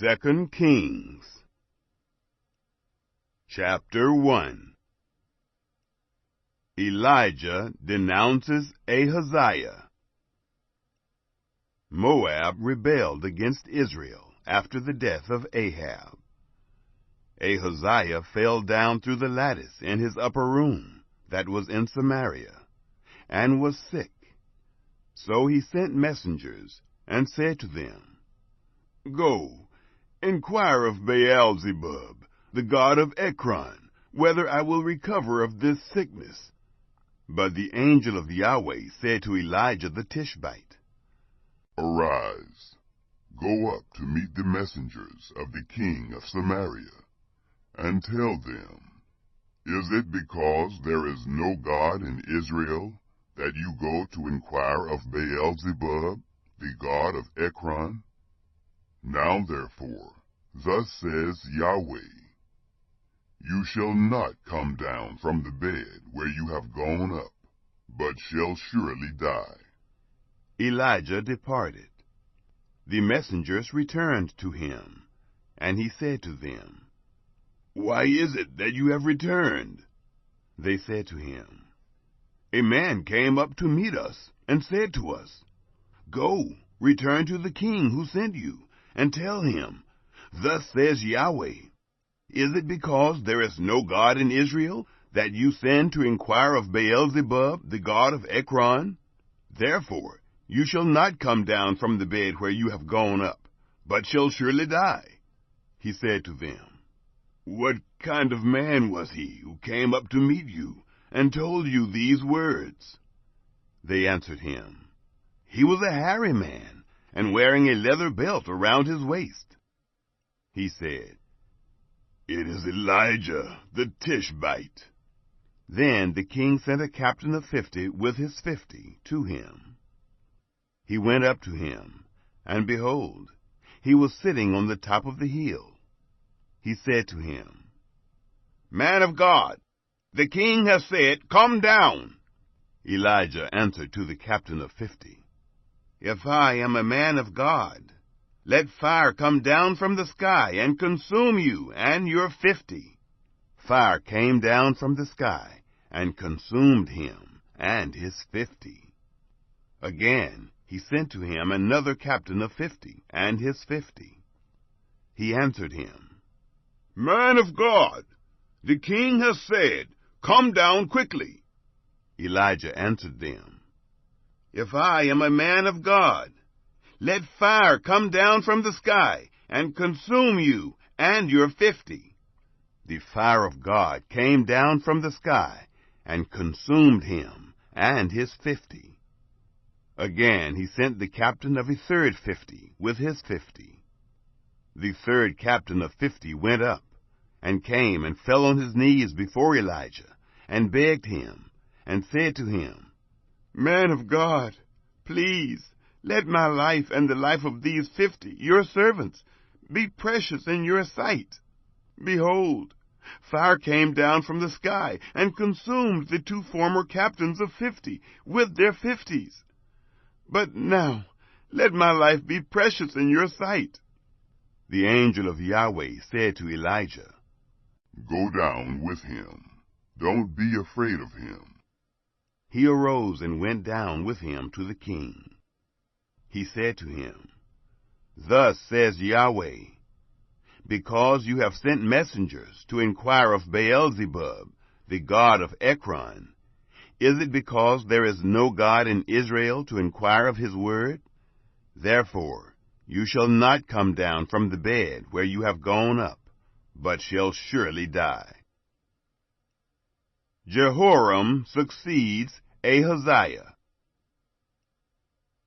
2 Kings Chapter 1. Elijah denounces Ahaziah. Moab rebelled against Israel after the death of Ahab. Ahaziah fell down through the lattice in his upper room that was in Samaria, and was sick. So he sent messengers, and said to them, Go, inquire of Baal-zebub, the god of Ekron, whether I will recover of this sickness. But the angel of Yahweh said to Elijah the Tishbite, Arise, go up to meet the messengers of the king of Samaria, and tell them, Is it because there is no God in Israel that you go to inquire of Baal-zebub, the god of Ekron? Now therefore, thus says Yahweh, You shall not come down from the bed where you have gone up, but shall surely die. Elijah departed. The messengers returned to him, and he said to them, Why is it that you have returned? They said to him, A man came up to meet us, and said to us, Go, return to the king who sent you, and tell him, Thus says Yahweh, Is it because there is no God in Israel that you send to inquire of Baal-zebub, the god of Ekron? Therefore you shall not come down from the bed where you have gone up, but shall surely die. He said to them, What kind of man was he who came up to meet you, and told you these words? They answered him, He was a hairy man, and wearing a leather belt around his waist. He said, It is Elijah the Tishbite. Then the king sent a captain of 50 with his 50 to him. He went up to him, and behold, he was sitting on the top of the hill. He said to him, Man of God, the king has said, Come down. Elijah answered to the captain of 50, If I am a man of God, let fire come down from the sky and consume you and your 50. Fire came down from the sky and consumed him and his 50. Again he sent to him another captain of 50 and his 50. He answered him, Man of God, the king has said, Come down quickly. Elijah answered them, If I am a man of God, let fire come down from the sky and consume you and your 50. The fire of God came down from the sky and consumed him and his 50. Again he sent the captain of a third 50 with his 50. The third captain of 50 went up, and came and fell on his knees before Elijah, and begged him, and said to him, Man of God, please, let my life and the life of these 50, your servants, be precious in your sight. Behold, fire came down from the sky, and consumed the 2 former captains of 50 with their 50s. But now, let my life be precious in your sight. The angel of Yahweh said to Elijah, Go down with him. Don't be afraid of him. He arose and went down with him to the king. He said to him, Thus says Yahweh, Because you have sent messengers to inquire of Baal-zebub, the god of Ekron, is it because there is no God in Israel to inquire of his word? Therefore you shall not come down from the bed where you have gone up, but shall surely die. Jehoram succeeds Ahaziah.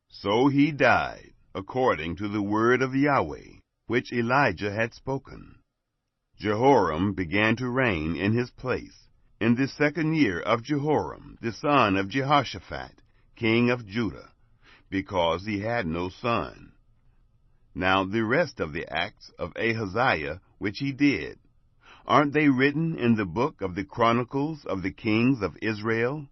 So he died, according to the word of Yahweh, which Elijah had spoken. Jehoram began to reign in his place in the 2nd year of Jehoram, the son of Jehoshaphat, king of Judah, because he had no son. Now the rest of the acts of Ahaziah which he did, aren't they written in the book of the Chronicles of the kings of Israel?